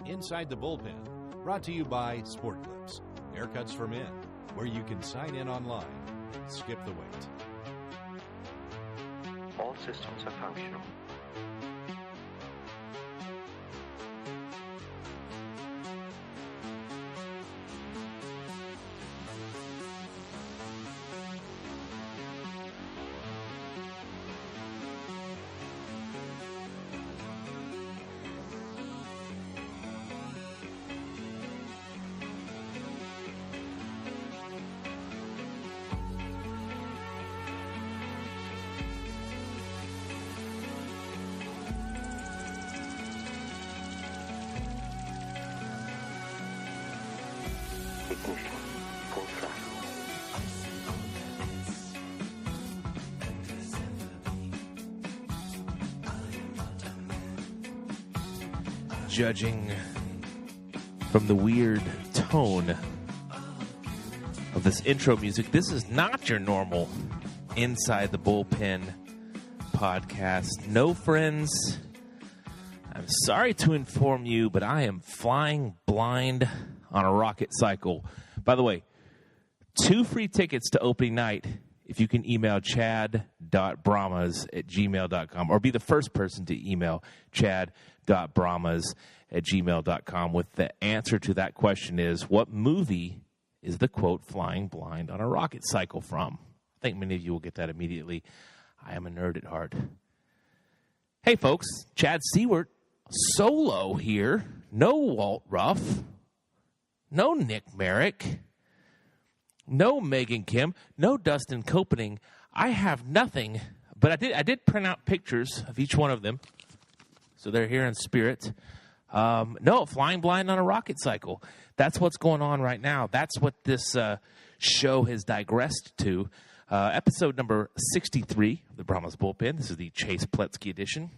Inside the Bullpen, brought to you by Sport Clips, haircuts for men, where you can sign in online. Skip the wait. All systems are functional. Ignition, full throttle. Judging from the weird tone of this intro music, this is not your normal Inside the Bullpen podcast. No, friends, I'm sorry to inform you, but I am flying blind on a rocket cycle. By the way, 2 free tickets to opening night if you can email chad.brahmas@gmail.com or be the first person to email chad.brahmas@gmail.com with the answer to that question is, what movie is the quote flying blind on a rocket cycle from? I think many of you will get that immediately. I am a nerd at heart. Hey folks, Chad Seward, solo here. No Walt Ruff. No Nick Merrick. No Megan Kim. No Dustin Copening. I have nothing, but I did print out pictures of each one of them, so they're here in spirit. No, flying blind on a rocket cycle. That's what's going on right now. That's what this show has digressed to. Episode number 63 of the Brahmas Bullpen. This is the Chase Pletsky edition.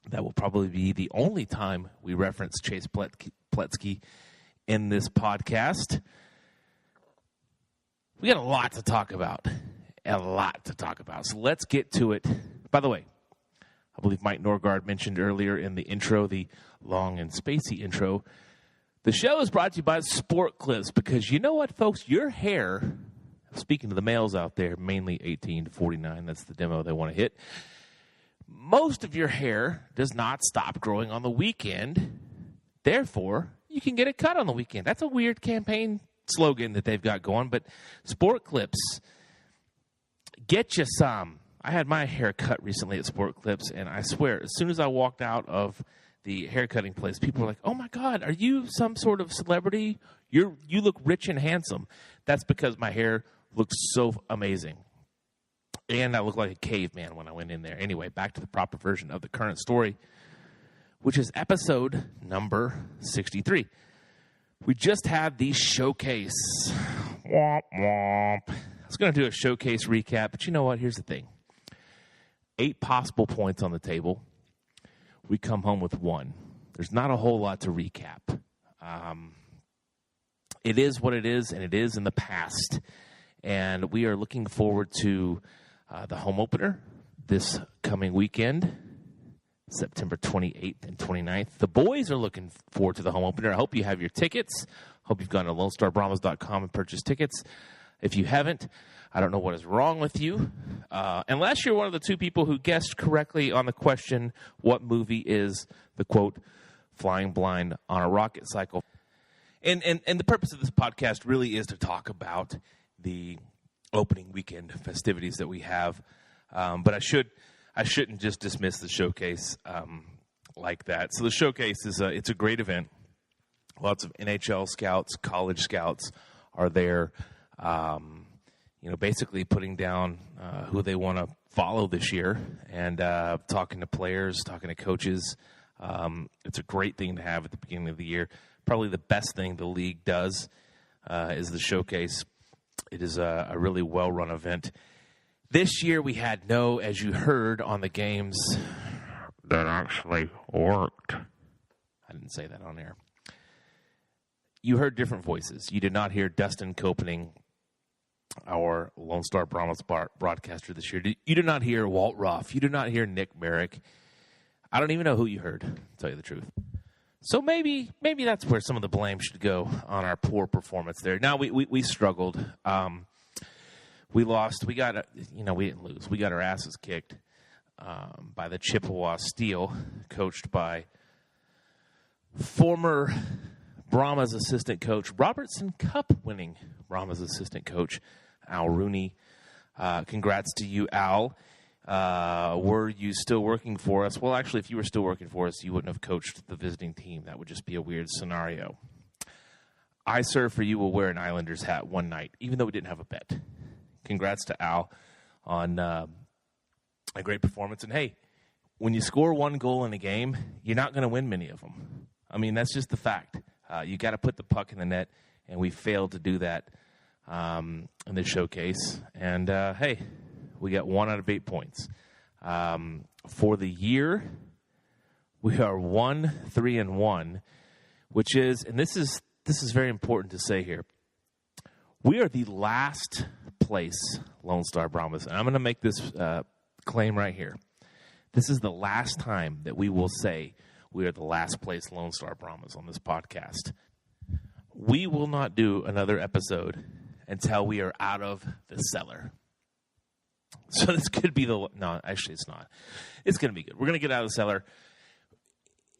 That will probably be the only time we reference Chase Pletsky in this podcast. We got a lot to talk about. So let's get to it. By the way, I believe Mike Norgard mentioned earlier in the intro, the long and spacey intro, the show is brought to you by Sport Clips, because you know what, folks? Your hair, speaking to the males out there, mainly 18 to 49, that's the demo they want to hit, most of your hair does not stop growing on the weekend. Therefore, you can get it cut on the weekend. That's a weird campaign slogan that they've got going, but Sport Clips, get you some. I had my hair cut recently at Sport Clips, and I swear, as soon as I walked out of the haircutting place, people were like, "Oh my God, are you some sort of celebrity? You look rich and handsome." That's because my hair looks so amazing. And I looked like a caveman when I went in there. Anyway, back to the proper version of the current story, which is episode number 63. We just had the showcase. Womp womp. I was going to do a showcase recap, but you know what? Here's the thing. 8 possible points on the table. We come home with 1. There's not a whole lot to recap. It is what it is, and it is in the past. And we are looking forward to the home opener this coming weekend, September 28th and 29th. The boys are looking forward to the home opener. I hope you have your tickets. Hope you've gone to LoneStarBrahmas.com and purchased tickets. If you haven't, I don't know what is wrong with you. Unless you're one of the 2 people who guessed correctly on the question, what movie is the, quote, flying blind on a rocket cycle? And the purpose of this podcast really is to talk about the opening weekend festivities that we have. But I shouldn't just dismiss the showcase like that. So the showcase is it's a great event. Lots of NHL scouts, college scouts are there, basically putting down who they want to follow this year and talking to players, talking to coaches. It's a great thing to have at the beginning of the year. Probably the best thing the league does is the showcase. It is a really well-run event. This year we had as you heard on the games that actually worked. I didn't say that on air. You heard different voices. You did not hear Dustin Copening, our Lone Star Brahmas broadcaster this year. You did not hear Walt Ruff. You did not hear Nick Merrick. I don't even know who you heard, to tell you the truth. So maybe that's where some of the blame should go on our poor performance there. Now, we struggled. We lost. We didn't lose. We got our asses kicked by the Chippewa Steel, coached by former Brahmas assistant coach, Robertson Cup winning Brahmas assistant coach, Al Rooney. Congrats to you, Al. Were you still working for us? Well, actually, if you were still working for us, you wouldn't have coached the visiting team. That would just be a weird scenario. I, sir, for you, will wear an Islanders hat one night, even though we didn't have a bet. Congrats to Al on a great performance. And, hey, when you score one goal in a game, you're not going to win many of them. I mean, that's just the fact. You got to put the puck in the net, and we failed to do that in this showcase. And, hey, we got 1 out of 8 points. For the year, we are 1-3-1, which is, and this is very important to say here, we are the last place Lone Star Brahmas. And I'm going to make this claim right here. This is the last time that we will say we are the last place Lone Star Brahmas on this podcast. We will not do another episode until we are out of the cellar. So this could be no, actually it's not. It's going to be good. We're going to get out of the cellar.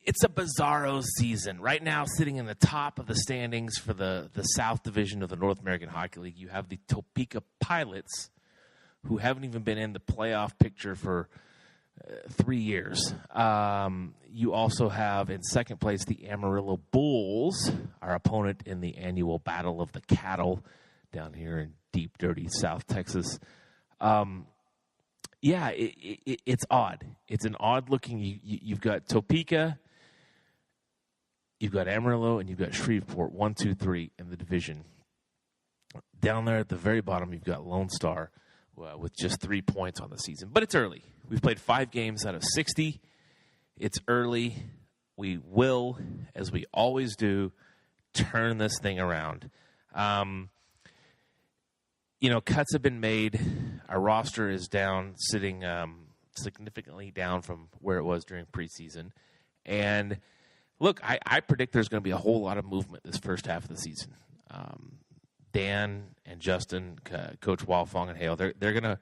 It's a bizarro season. Right now, sitting in the top of the standings for the South Division of the North American Hockey League, you have the Topeka Pilots, who haven't even been in the playoff picture for 3 years. You also have, in second place, the Amarillo Bulls, our opponent in the annual Battle of the Cattle down here in deep, dirty South Texas. It's odd. It's an odd-looking. You've got Topeka, you've got Amarillo, and you've got Shreveport, 1, 2, 3 in the division. Down there at the very bottom, you've got Lone Star with just 3 points on the season. But it's early. We've played 5 games out of 60. It's early. We will, as we always do, turn this thing around. Cuts have been made. Our roster is down, sitting significantly down from where it was during preseason. And, look, I predict there's going to be a whole lot of movement this first half of the season. Dan and Justin, Coach Walfong and Hale, they're going to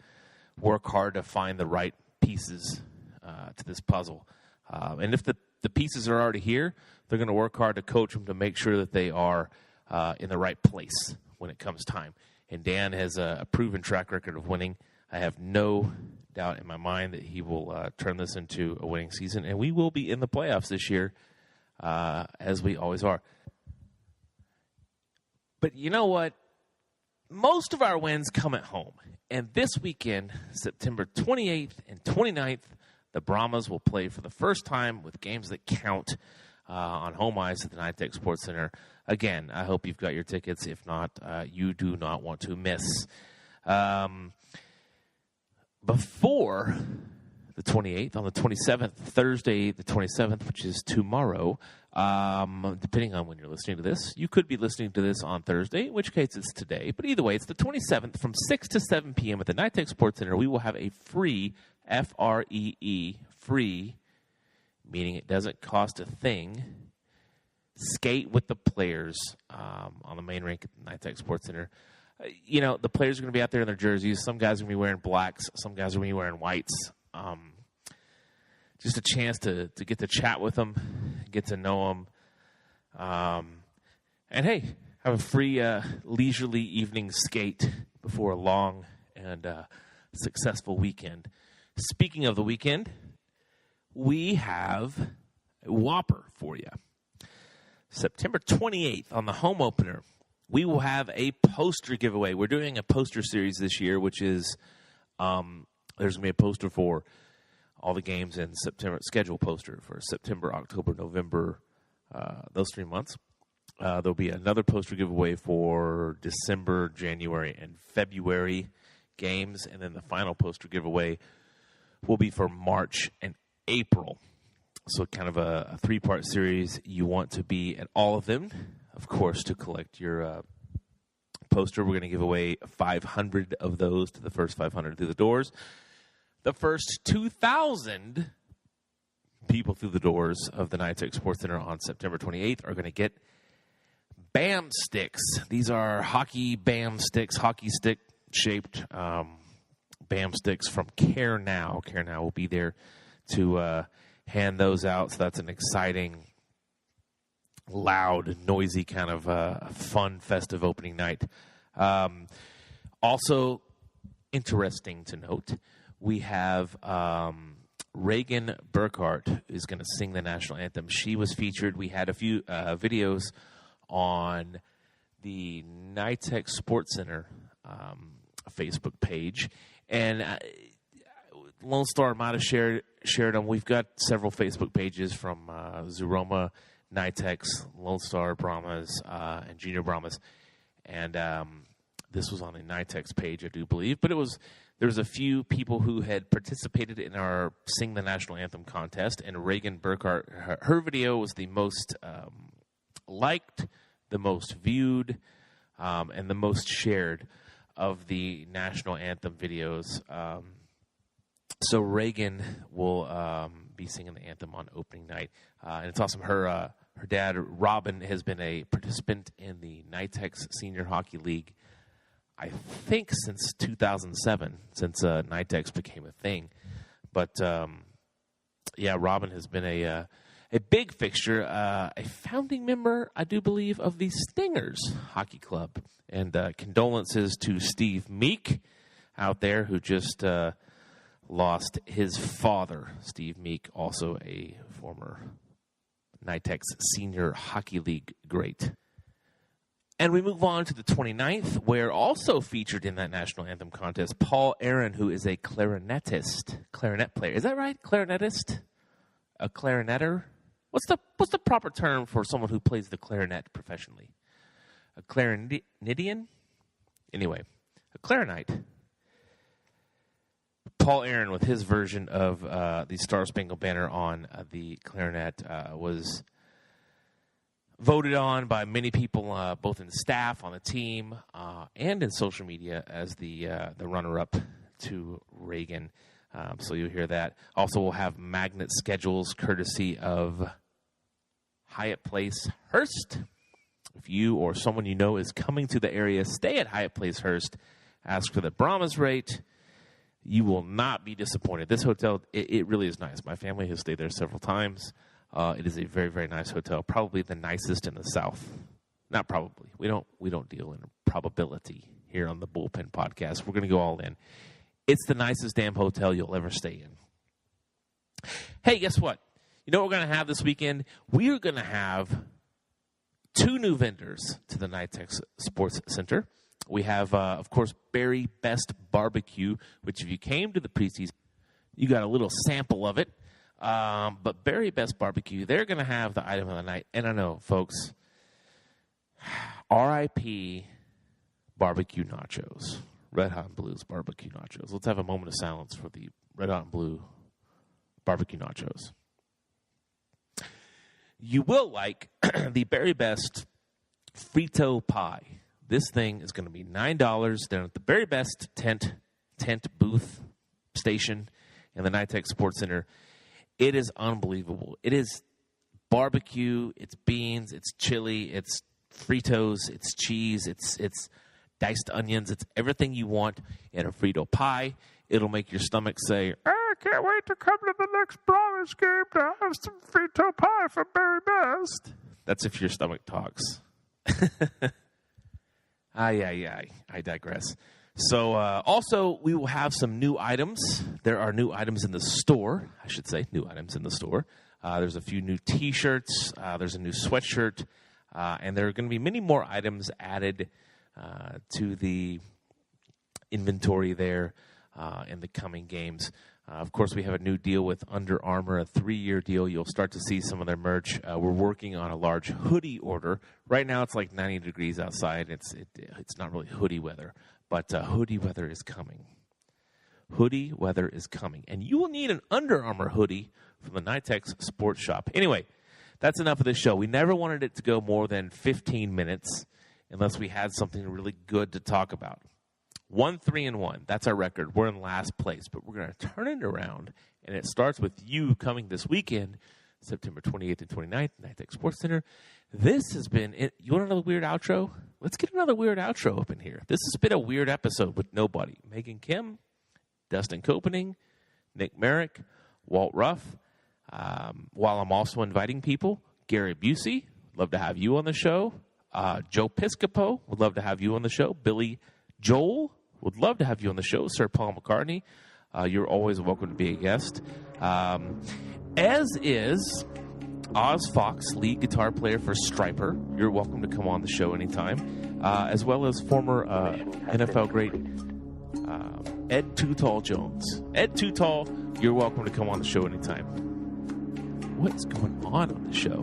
work hard to find the right pieces to this puzzle. And if the pieces are already here, they're going to work hard to coach them to make sure that they are in the right place when it comes time. And Dan has a proven track record of winning. I have no doubt in my mind that he will turn this into a winning season. And we will be in the playoffs this year, as we always are. But you know what? Most of our wins come at home. And this weekend, September 28th and 29th, the Brahmas will play for the first time with games that count on home ice at the NYTEX Sports Center. Again, I hope you've got your tickets. If not, you do not want to miss. Before the 28th, on the 27th, Thursday the 27th, which is tomorrow, depending on when you're listening to this, you could be listening to this on Thursday, in which case it's today. But either way, it's the 27th from 6 to 7 p.m. at the NYTEX Sports Center. We will have a free, F-R-E-E, free, meaning it doesn't cost a thing, skate with the players on the main rink at the NYTEX Sports Center. The players are going to be out there in their jerseys. Some guys are going to be wearing blacks. Some guys are going to be wearing whites. Just a chance to get to chat with them, get to know them. And, hey, have a free leisurely evening skate before a long and successful weekend. Speaking of the weekend, we have a whopper for you. September 28th on the home opener, we will have a poster giveaway. We're doing a poster series this year, which is there's going to be a poster for all the games in September, schedule poster for September, October, November, those 3 months. There'll be another poster giveaway for December, January, and February games, and then the final poster giveaway will be for March and April. So kind of a 3-part series. You want to be at all of them, of course, to collect your poster. We're going to give away 500 of those to the first 500 through the doors. The first 2,000 people through the doors of the NYTEX Sports Center on September 28th are going to get BAM sticks. These are hockey BAM sticks, hockey stick-shaped BAM sticks from Care Now. Care Now will be there to hand those out, so that's an exciting, loud, noisy kind of fun, festive opening night. Also, interesting to note, we have Reagan Burkhart is going to sing the national anthem. She was featured. We had a few videos on the NYTEX Sports Center Facebook page, and Lone Star might have shared them. We've got several Facebook pages from Zuroma, NYTEX, Lone Star, Brahmas, and Junior Brahmas, and this was on the NYTEX page, I do believe. But there was a few people who had participated in our Sing the National Anthem contest, and Reagan Burkhart, her video was the most liked, the most viewed, and the most shared of the national anthem videos. So Reagan will be singing the anthem on opening night, and it's awesome. Her dad, Robin, has been a participant in the NYTEX Senior Hockey League, I think since 2007, since NYTEX became a thing. But yeah, Robin has been a big fixture, a founding member, I do believe, of the Stingers Hockey Club. And condolences to Steve Meek out there, who just lost his father. Steve Meek, also a former NYTEX Senior Hockey League great. And we move on to the 29th, where also featured in that national anthem contest, Paul Aaron, who is a clarinet player. Is that right? Clarinetist? A clarinetter? What's the proper term for someone who plays the clarinet professionally? A clarinetian? Anyway, a clarinet. Paul Aaron, with his version of the Star Spangled Banner on the clarinet, was voted on by many people, both in the staff, on the team, and in social media as the runner-up to Reagan. So you'll hear that. Also, we'll have magnet schedules courtesy of Hyatt Place Hearst. If you or someone you know is coming to the area, stay at Hyatt Place Hearst. Ask for the Brahmas rate. You will not be disappointed. This hotel, it really is nice. My family has stayed there several times. It is a very, very nice hotel. Probably the nicest in the South. Not probably. We don't deal in probability here on the Bullpen podcast. We're going to go all in. It's the nicest damn hotel you'll ever stay in. Hey, guess what? You know what we're going to have this weekend? We are going to have 2 new vendors to the NYTEX Sports Center. We have, of course, Berry Best Barbecue, which if you came to the preseason, you got a little sample of it. But Berry Best Barbecue, they're going to have the item of the night. And I know, folks, R.I.P. Barbecue Nachos. Red Hot and Blue's Barbecue Nachos. Let's have a moment of silence for the Red Hot and Blue Barbecue Nachos. You will like the Berry Best Frito Pie. This thing is going to be $9 down at the Berry Best tent booth station in the NYTEX Sports Center. It is unbelievable. It is barbecue, it's beans, it's chili, it's Fritos, it's cheese, it's diced onions, it's everything you want in a Frito pie. It'll make your stomach say, I can't wait to come to the next Brahmas game to have some Frito pie from Berry Best. That's if your stomach talks. I digress. So, also, we will have some new items. There are new items in the store. I should say new items in the store. There's a few new T-shirts. There's a new sweatshirt. And there are going to be many more items added to the inventory there in the coming games. Of course, we have a new deal with Under Armour, a 3-year deal. You'll start to see some of their merch. We're working on a large hoodie order. Right now, it's like 90 degrees outside. It's not really hoodie weather, but hoodie weather is coming. Hoodie weather is coming. And you will need an Under Armour hoodie from the NYTEX Sports Shop. Anyway, that's enough of this show. We never wanted it to go more than 15 minutes unless we had something really good to talk about. 1-3-1. That's our record. We're in last place, but we're going to turn it around, and it starts with you coming this weekend, September 28th and 29th, NYTEC Sports Center. This has been it. You want another weird outro? Let's get another weird outro up in here. This has been a weird episode with nobody. Megan Kim, Dustin Copening, Nick Merrick, Walt Ruff. While I'm also inviting people, Gary Busey, love to have you on the show. Joe Piscopo, would love to have you on the show. Billy Joel, would love to have you on the show. Sir Paul McCartney, you're always welcome to be a guest. As is Oz Fox, lead guitar player for Stryper. You're welcome to come on the show anytime. As well as former NFL great Ed Too Tall Jones. Ed Too Tall, you're welcome to come on the show anytime. What's going on the show?